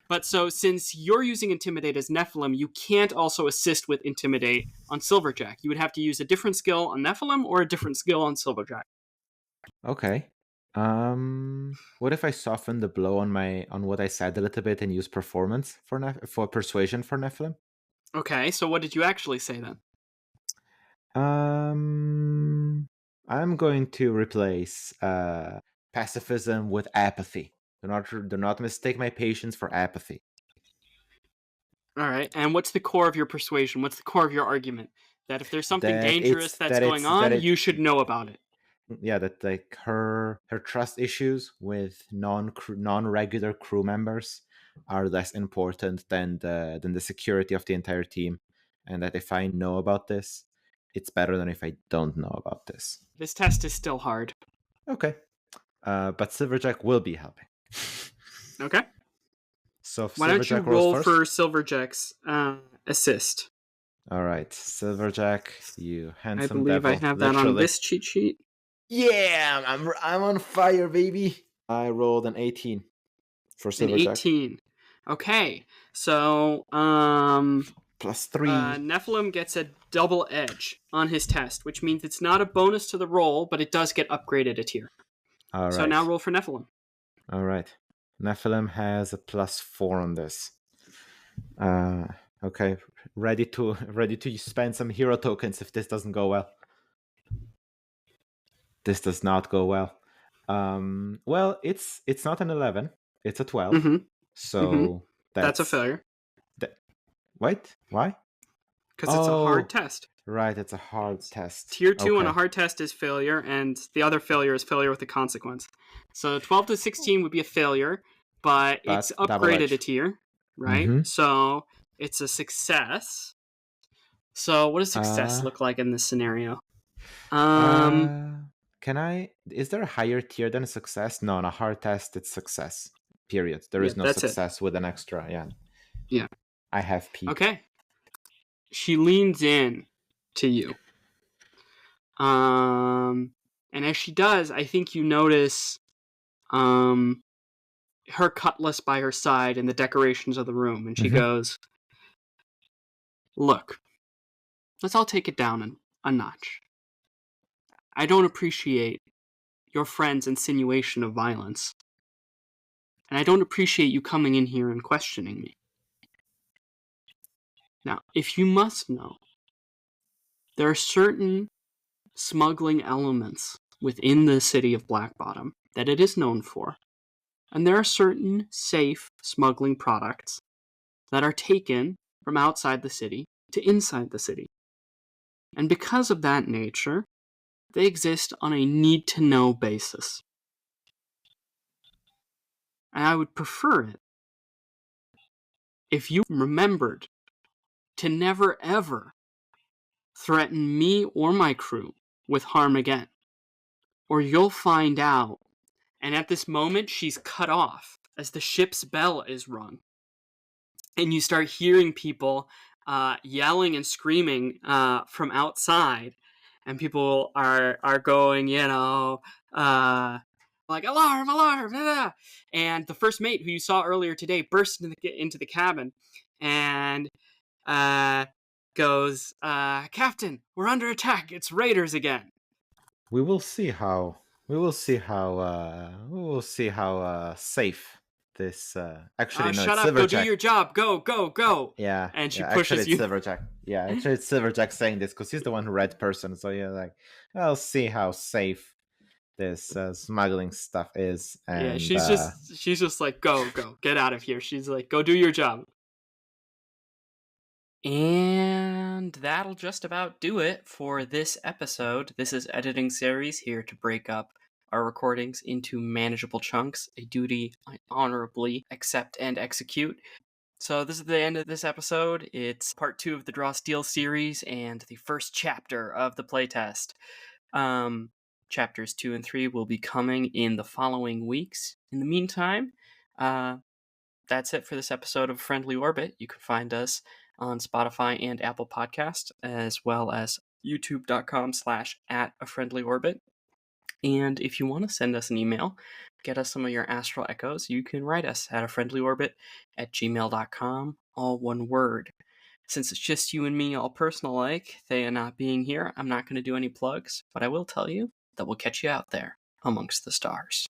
But so since you're using Intimidate as Nephilim, you can't also assist with Intimidate on Silverjack. You would have to use a different skill on Nephilim or a different skill on Silverjack. Okay. What if I soften the blow on what I said a little bit and use performance for persuasion for Nephilim? Okay, so what did you actually say then? I'm going to replace pacifism with apathy. Do not mistake my patience for apathy. All right, and what's the core of your persuasion? What's the core of your argument? That if there's something dangerous that's going on, you should know about it. Yeah, that like her trust issues with non-regular crew members are less important than the security of the entire team, and that if I know about this, it's better than if I don't know about this. This test is still hard. Okay, but Silverjack will be helping. Okay. So why don't you roll for Silverjack's assist? All right, Silverjack, you handsome I believe devil. I have that on this cheat sheet. Yeah, I'm on fire, baby. I rolled an 18 for Silverjack. An 18. Okay, so plus 3. Nephilim gets a double edge on his test, which means it's not a bonus to the roll, but it does get upgraded a tier. All right. So now roll for Nephilim. All right. Nephilim has a plus 4 on this. Okay, ready to spend some hero tokens if this doesn't go well. This does not go well. Well, it's not an 11. It's a 12. Mm-hmm. So that's a failure. Wait, why? Because it's a hard test. Right, it's a hard test. Tier 2 on a hard test is failure, and the other failure is failure with a consequence. So 12 to 16 would be a failure, but it's upgraded a tier, right? Mm-hmm. So it's a success. So what does success look like in this scenario? Is there a higher tier than a success? No, on a hard test, it's success. Period. There is no success with an extra. Yeah. I have P. Okay. She leans in to you. And as she does, I think you notice her cutlass by her side and the decorations of the room. And she goes, "Look, let's all take it down a notch. I don't appreciate your friend's insinuation of violence. And I don't appreciate you coming in here and questioning me. Now, if you must know, there are certain smuggling elements within the city of Black Bottom that it is known for, and there are certain safe smuggling products that are taken from outside the city to inside the city. And because of that nature, they exist on a need-to-know basis. And I would prefer it if you remembered to never ever threaten me or my crew with harm again, or you'll find out." And at this moment, she's cut off as the ship's bell is rung. And you start hearing people yelling and screaming from outside. And people are going, like, "Alarm, alarm!" Blah, blah. And the first mate, who you saw earlier today, bursts into the cabin and goes, "Captain, we're under attack. It's raiders again." We will see how safe this actually no, shut up, go do your job, go. Yeah. And she Actually, pushes you. It's Silverjack. Yeah, actually it's Silverjack saying this because he's the one who read person. So you're like, I'll see how safe this smuggling stuff is. And she's just like, go, get out of here. She's like, go do your job. And that'll just about do it for this episode. This is Editing Ceres, here to break up our recordings into manageable chunks, a duty I honorably accept and execute. So this is the end of this episode. It's part 2 of the Draw Steel series and the first chapter of the playtest. Chapters 2 and 3 will be coming in the following weeks. In the meantime, that's it for this episode of Friendly Orbit. You can find us on Spotify and Apple Podcasts, as well as youtube.com/@afriendlyorbit. And if you want to send us an email, get us some of your astral echoes, you can write us at afriendlyorbit@gmail.com, all one word. Since it's just you and me, all personal like, Thea not being here, I'm not going to do any plugs, but I will tell you that we'll catch you out there amongst the stars.